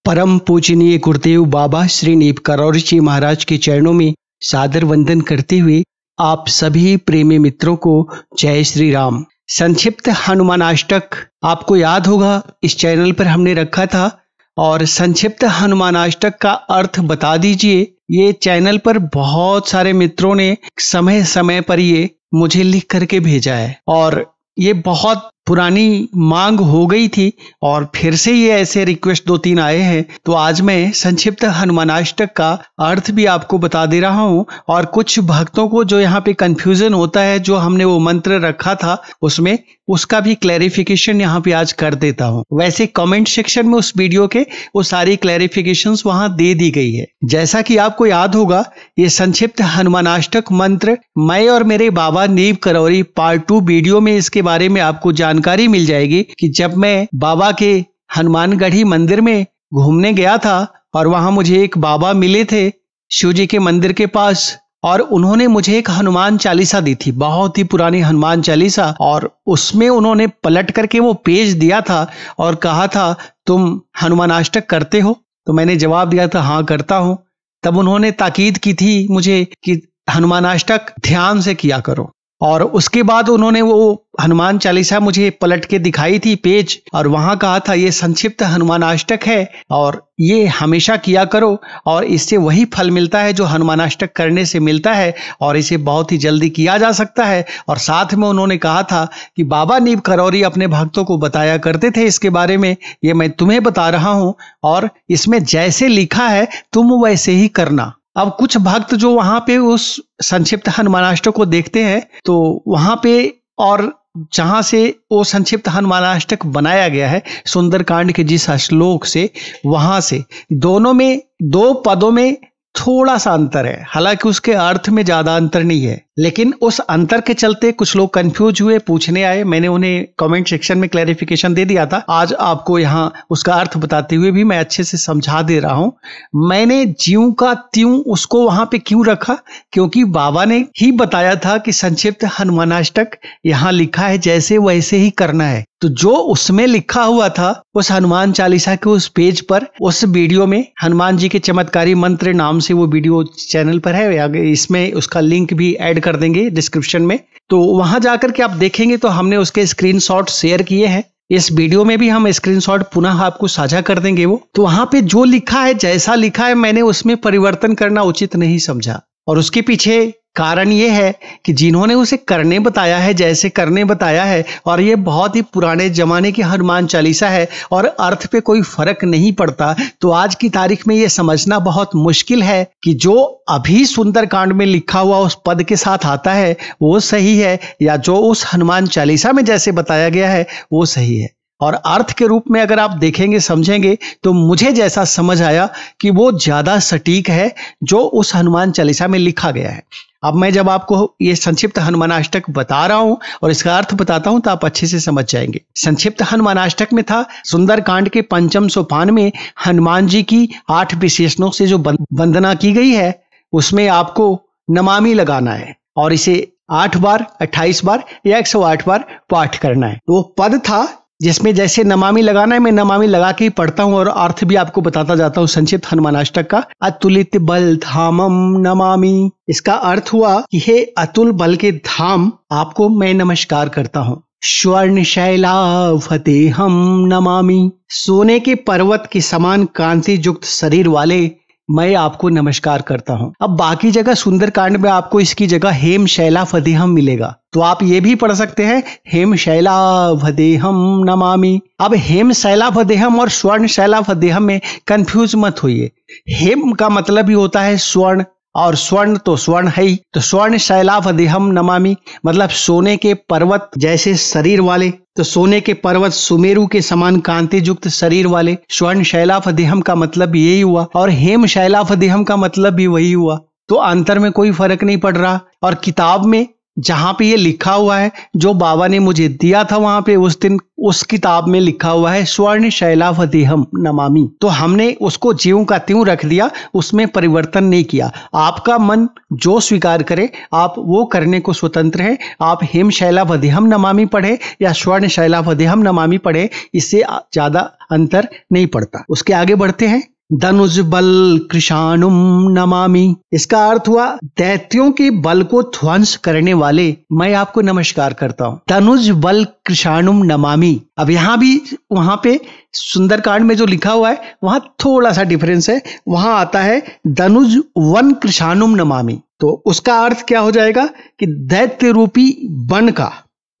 परम पूजनीय गुरुदेव बाबा श्री नीप करौरी जी महाराज के चरणों में सादर वंदन करते हुए आप सभी प्रेमी मित्रों को जय श्री राम। संक्षिप्त हनुमानाष्टक आपको याद होगा इस चैनल पर हमने रखा था और संक्षिप्त हनुमानाष्टक का अर्थ बता दीजिए। ये चैनल पर बहुत सारे मित्रों ने समय समय पर ये मुझे लिख करके भेजा है और ये बहुत पुरानी मांग हो गई थी और फिर से ये ऐसे रिक्वेस्ट 2-3 आए हैं, तो आज मैं संक्षिप्त हनुमानाष्टक का अर्थ भी आपको बता दे रहा हूँ और कुछ भक्तों को जो यहाँ पे कंफ्यूजन होता है, जो हमने वो मंत्र रखा था उसमें, उसका भी क्लैरिफिकेशन यहाँ पे आज कर देता हूँ। वैसे कमेंट सेक्शन में उस वीडियो के वो सारी क्लैरिफिकेशंस वहां दे दी गई है। जैसा कि आपको याद होगा, ये संक्षिप्त हनुमानाष्टक मंत्र मैं और मेरे बाबा नीप करौरी पार्ट 2 वीडियो में इसके बारे में आपको जानकारी मिल जाएगी कि जब मैं बाबा के हनुमानगढ़ी मंदिर में घूमने गया था और वहां मुझे एक बाबा मिले थे शिव जी के मंदिर के पास और उन्होंने मुझे एक हनुमान चालीसा दी थी, बहुत ही पुरानी हनुमान चालीसा, और उसमें उन्होंने पलट करके वो पेज दिया था और कहा था तुम हनुमानाष्टक करते हो? तो मैंने जवाब दिया था हाँ करता हूं। तब उन्होंने ताकीद की थी मुझे कि हनुमानाष्टक ध्यान से किया करो और उसके बाद उन्होंने वो हनुमान चालीसा मुझे पलट के दिखाई थी पेज और वहां कहा था ये संक्षिप्त हनुमानाष्टक है और ये हमेशा किया करो और इससे वही फल मिलता है जो हनुमानाष्टक करने से मिलता है और इसे बहुत ही जल्दी किया जा सकता है। और साथ में उन्होंने कहा था कि बाबा नीप करौरी अपने भक्तों को बताया करते थे इसके बारे में, ये मैं तुम्हें बता रहा हूं और इसमें जैसे लिखा है तुम वैसे ही करना। अब कुछ भक्त जो वहां पे उस संक्षिप्त हनुमानाष्टक को देखते हैं तो वहां पे और जहां से वो संक्षिप्त हनुमानाष्टक बनाया गया है सुंदरकांड के जिस श्लोक से, वहां से दोनों में 2 पदों में थोड़ा सा अंतर है। हालांकि उसके अर्थ में ज्यादा अंतर नहीं है, लेकिन उस अंतर के चलते कुछ लोग कंफ्यूज हुए, पूछने आए। मैंने उन्हें कमेंट सेक्शन में क्लैरिफिकेशन दे दिया था। आज आपको यहाँ उसका अर्थ बताते हुए भी मैं अच्छे से समझा दे रहा हूँ। मैंने ज्यों का त्यों उसको वहां पे क्यों रखा, क्योंकि बाबा ने ही बताया था कि संक्षिप्त हनुमानाष्टक यहाँ लिखा है जैसे वैसे ही करना है। तो जो उसमें लिखा हुआ था उस हनुमान चालीसा के उस पेज पर, उस वीडियो में हनुमान जी के चमत्कारी मंत्र नाम से वो वीडियो चैनल पर है, इसमें उसका लिंक भी ऐड कर देंगे डिस्क्रिप्शन में। तो वहां जाकर के आप देखेंगे तो हमने उसके स्क्रीनशॉट शेयर किए हैं। इस वीडियो में भी हम स्क्रीनशॉट पुनः आपको साझा कर देंगे। वो तो वहां पे जो लिखा है जैसा लिखा है मैंने उसमें परिवर्तन करना उचित नहीं समझा और उसके पीछे कारण ये है कि जिन्होंने उसे करने बताया है, जैसे करने बताया है, और ये बहुत ही पुराने जमाने की हनुमान चालीसा है और अर्थ पे कोई फर्क नहीं पड़ता, तो आज की तारीख में ये समझना बहुत मुश्किल है कि जो अभी सुंदरकांड में लिखा हुआ उस पद के साथ आता है वो सही है या जो उस हनुमान चालीसा में जैसे बताया गया है वो सही है। और अर्थ के रूप में अगर आप देखेंगे समझेंगे तो मुझे जैसा समझ आया कि वो ज्यादा सटीक है जो उस हनुमान चालीसा में लिखा गया है। अब मैं जब आपको ये संक्षिप्त हनुमानाष्टक बता रहा हूं और इसका अर्थ बताता हूं तो आप अच्छे से समझ जाएंगे। संक्षिप्त हनुमानाष्टक में था सुंदरकांड के 5वें सोपान में हनुमान जी की 8 विशेषणों से जो वंदना की गई है उसमें आपको नमामि लगाना है और इसे 8 बार, 28 बार या 108 बार पाठ करना है। तो वो पद था जिसमें जैसे नमामि लगाना है, मैं नमामि लगा के ही पढ़ता हूं और अर्थ भी आपको बताता जाता हूं संक्षिप्त हनुमानाष्टक का। अतुलित बल धामम नमामि, इसका अर्थ हुआ कि हे अतुल बल के धाम, आपको मैं नमस्कार करता हूं। स्वर्ण शैलावतेहम नमामि, सोने के पर्वत के समान कांति युक्त शरीर वाले मैं आपको नमस्कार करता हूं। अब बाकी जगह सुंदरकांड में आपको इसकी जगह हेम शैलावतेहम मिलेगा, तो आप ये भी पढ़ सकते हैं हेम शैलावतेहम नमामि। अब हेम शैलावतेहम और स्वर्ण शैलावतेहम में कंफ्यूज मत होइए। हेम का मतलब ही होता है स्वर्ण और स्वर्ण तो स्वर्ण है ही, तो स्वर्ण शैलावतेहम नमामि मतलब सोने के पर्वत जैसे शरीर वाले, तो सोने के पर्वत सुमेरु के समान कांति युक्त शरीर वाले स्वर्ण शैलावतेहम का मतलब यही हुआ और हेम शैलावतेहम का मतलब भी वही हुआ। तो अंतर में कोई फर्क नहीं पड़ रहा और किताब में जहां पे ये लिखा हुआ है, जो बाबा ने मुझे दिया था वहां पे उस दिन, उस किताब में लिखा हुआ है स्वर्ण शैलावदेहम नमामि। तो हमने उसको ज्यों का त्यों रख दिया, उसमें परिवर्तन नहीं किया। आपका मन जो स्वीकार करे आप वो करने को स्वतंत्र है। आप हेम शैलावदेहम नमामि पढ़े या स्वर्ण शैलावदेहम नमामि पढ़े, इससे ज्यादा अंतर नहीं पड़ता। उसके आगे बढ़ते हैं। धनुज बल कृशानुम नमामि, इसका अर्थ हुआ दैत्यों के बल को ध्वंस करने वाले मैं आपको नमस्कार करता हूं। धनुज बल कृशानुम नमामि। अब यहां भी वहां पे सुंदरकांड में जो लिखा हुआ है वहां थोड़ा सा डिफरेंस है। वहां आता है धनुज वन कृशानुम नमामि। तो उसका अर्थ क्या हो जाएगा कि दैत्य रूपी वन का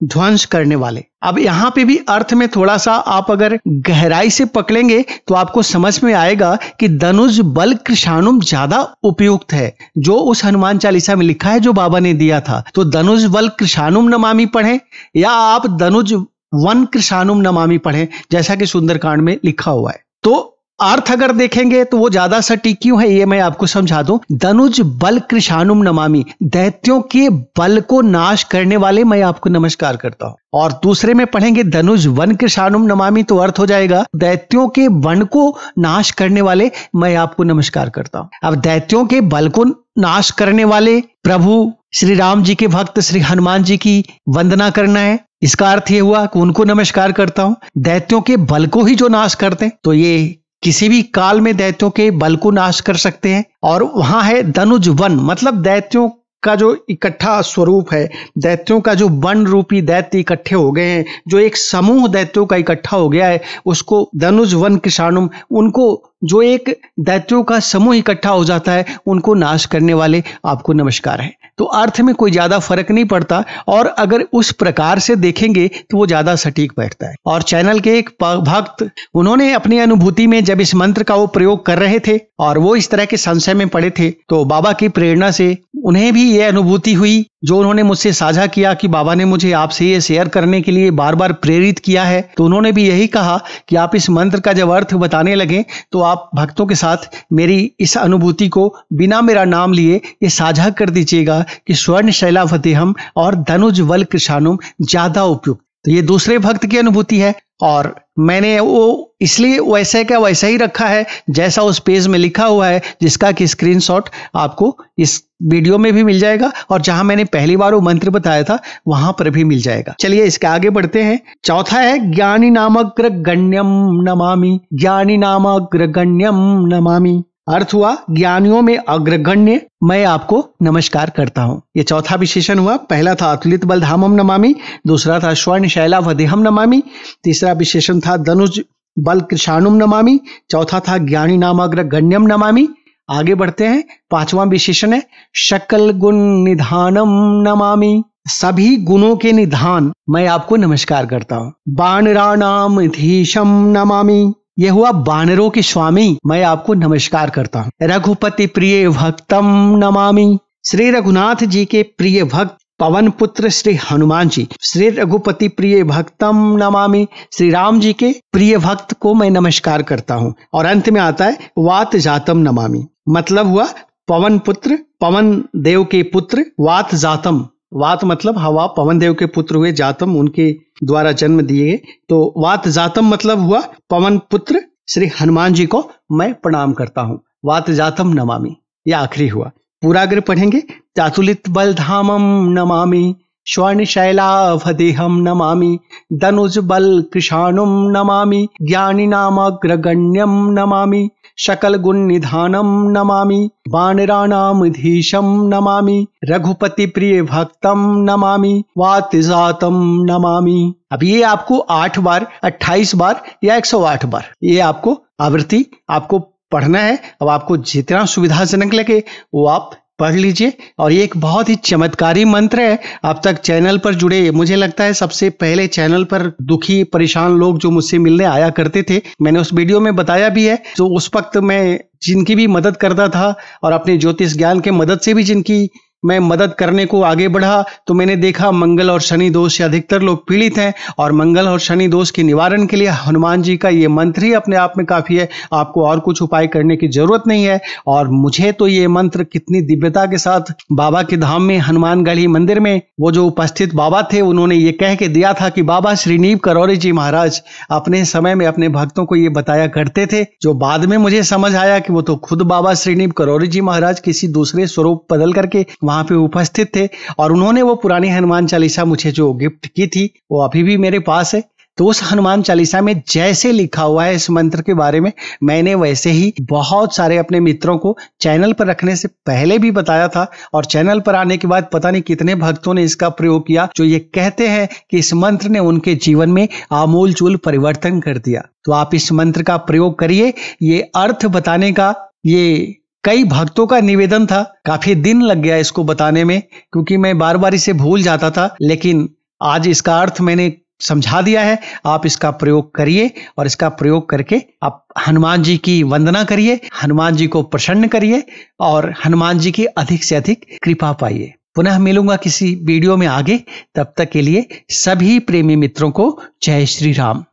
ध्वंस करने वाले। अब यहां पे भी अर्थ में थोड़ा सा आप अगर गहराई से पकड़ेंगे तो आपको समझ में आएगा कि धनुज बल कृशानुम ज्यादा उपयुक्त है, जो उस हनुमान चालीसा में लिखा है जो बाबा ने दिया था। तो धनुज बल कृशानुम नमामि पढ़ें या आप धनुज वन कृशानुम नमामि पढ़ें, जैसा कि सुंदरकांड में लिखा हुआ है। तो अर्थ अगर देखेंगे तो वो ज्यादा सटीक क्यों है ये मैं आपको समझा दूं। धनुज बल कृशानुम नमामि, दैत्यों के बल को नाश करने वाले मैं आपको नमस्कार करता हूं। और दूसरे में पढ़ेंगे धनुज वन कृशानुम नमामि, तो अर्थ हो जाएगा दैत्यों के वन को नाश करने वाले मैं आपको नमस्कार करता हूं। अब दैत्यों के बल को नाश करने वाले प्रभु श्री राम जी के भक्त श्री हनुमान जी की वंदना करना है। इसका अर्थ ये हुआ कि उनको नमस्कार करता हूं। दैत्यों के बल को ही जो नाश करते हैं, तो ये किसी भी काल में दैत्यों के बल को नाश कर सकते हैं। और वहां है धनुज वन, मतलब दैत्यों का जो इकट्ठा स्वरूप है, दैत्यों का जो वन रूपी दैत्य इकट्ठे हो गए हैं, जो एक समूह दैत्यों का इकट्ठा हो गया है, उसको धनुज वन कृशानुम, उनको जो एक दैत्यों का समूह इकट्ठा हो जाता है उनको नाश करने वाले आपको नमस्कार है। तो अर्थ में कोई ज्यादा फर्क नहीं पड़ता, और अगर उस प्रकार से देखेंगे तो वो ज्यादा सटीक बैठता है। और चैनल के एक भक्त, उन्होंने अपनी अनुभूति में जब इस मंत्र का वो प्रयोग कर रहे थे और वो इस तरह के संशय में पड़े थे, तो बाबा की प्रेरणा से उन्हें भी ये अनुभूति हुई जो उन्होंने मुझसे साझा किया कि बाबा ने मुझे आपसे ये शेयर करने के लिए बार बार प्रेरित किया है। तो उन्होंने भी यही कहा कि आप इस मंत्र का जब अर्थ बताने लगे तो आप भक्तों के साथ मेरी इस अनुभूति को बिना मेरा नाम लिए ये साझा कर दीजिएगा कि स्वर्ण शैलावदेहम और धनुज बल कृशानुम ज्यादा उपयुक्त। तो ये दूसरे भक्त की अनुभूति है और मैंने वो इसलिए वैसे का वैसा ही रखा है जैसा उस पेज में लिखा हुआ है, जिसका कि स्क्रीनशॉट आपको इस वीडियो में भी मिल जाएगा और जहां मैंने पहली बार वो मंत्र बताया था वहां पर भी मिल जाएगा। चलिए इसके आगे बढ़ते हैं। चौथा है ज्ञानी नामग्रगण्यम नमामि। ज्ञानी नामग्रगण्यम नमामि, अर्थ हुआ ज्ञानियों में अग्रगण्य मैं आपको नमस्कार करता हूं। ये चौथा विशेषण हुआ। पहला था अतुलित बलधामम नमामि, दूसरा था स्वर्ण शैलावदेहम नमामि, तीसरा विशेषण था धनुज बल कृशानुम नमामि, चौथा था ज्ञानी नामग्रगण्यम नमामि। आगे बढ़ते हैं। पांचवा विशेषण है सकल गुण निधानम नमामि। सभी गुणों के निधान मैं आपको नमस्कार करता हूं। बानराणाम धीशम नमामि, यह हुआ बानरों के स्वामी मैं आपको नमस्कार करता हूं। रघुपति प्रिय भक्तम नमामि, श्री रघुनाथ जी के प्रिय भक्त पवन पुत्र श्री हनुमान जी, श्री रघुपति प्रिय भक्तम नमामि, श्री राम जी के प्रिय भक्त को मैं नमस्कार करता हूं। और अंत में आता है वात जातम नमामि, मतलब हुआ पवन पुत्र, पवन देव के पुत्र, वात जातम, वात मतलब हवा, पवन देव के पुत्र हुए, जातम उनके द्वारा जन्म दिए गए, तो वात जातम मतलब हुआ पवन पुत्र श्री हनुमान जी को मैं प्रणाम करता हूं। वात जातम नमामि, यह आखिरी हुआ। पूरा अगर पढ़ेंगे, चातुलित बलधामम नमामि, स्वर्ण शैलावदेहम नमामि, धनुज बल कृशानुम नमामि, ज्ञानी नामग्रगण्यम नमामि, सकल गुण निधानम नमामि, बानराणाम धीशम नमामि, रघुपति प्रिय भक्तम नमामि, वात जातम नमामि। अब ये आपको 8 बार, 28 बार या 108 बार ये आपको आवृत्ति आपको पढ़ना है। अब आपको जितना सुविधाजनक लगे वो आप पढ़ लीजिए। और ये एक बहुत ही चमत्कारी मंत्र है। अब तक चैनल पर जुड़े, मुझे लगता है सबसे पहले चैनल पर दुखी परेशान लोग जो मुझसे मिलने आया करते थे, मैंने उस वीडियो में बताया भी है, तो उस वक्त मैं जिनकी भी मदद करता था और अपने ज्योतिष ज्ञान के मदद से भी जिनकी मैं मदद करने को आगे बढ़ा तो मैंने देखा मंगल और शनि दोष से अधिकतर लोग पीड़ित हैं और मंगल और शनि दोष के निवारण के लिए हनुमान जी का ये मंत्र ही अपने आप में काफी है। आपको और कुछ उपाय करने की जरूरत नहीं है। और मुझे तो ये मंत्र कितनी दिव्यता के साथ बाबा के धाम में हनुमानगढ़ी मंदिर में वो जो उपस्थित बाबा थे उन्होंने ये कह के दिया था कि बाबा श्री नीप करौरी जी महाराज अपने समय में अपने भक्तों को ये बताया करते थे, जो बाद में मुझे समझ आया कि वो तो खुद बाबा श्री नीप करौरी जी महाराज किसी दूसरे स्वरूप बदल करके वहां पे उपस्थित थे। और उन्होंने वो पुरानी हनुमान चालीसा मुझे जो गिफ्ट की थी वो अभी भी मेरे पास है। तो उस हनुमान चालीसा में जैसे लिखा हुआ है इस मंत्र के बारे में, मैंने वैसे ही बहुत सारे अपने मित्रों को चैनल पर रखने से पहले भी बताया था और चैनल पर आने के बाद पता नहीं कितने भक्तों ने इसका प्रयोग किया, जो ये कहते हैं कि इस मंत्र ने उनके जीवन में आमूल चूल परिवर्तन कर दिया। तो आप इस मंत्र का प्रयोग करिए। ये अर्थ बताने का ये कई भक्तों का निवेदन था। काफी दिन लग गया इसको बताने में क्योंकि मैं बार बार इसे भूल जाता था, लेकिन आज इसका अर्थ मैंने समझा दिया है। आप इसका प्रयोग करिए और इसका प्रयोग करके आप हनुमान जी की वंदना करिए, हनुमान जी को प्रसन्न करिए और हनुमान जी की अधिक से अधिक कृपा पाइए। पुनः मिलूंगा किसी वीडियो में आगे। तब तक के लिए सभी प्रेमी मित्रों को जय श्री राम।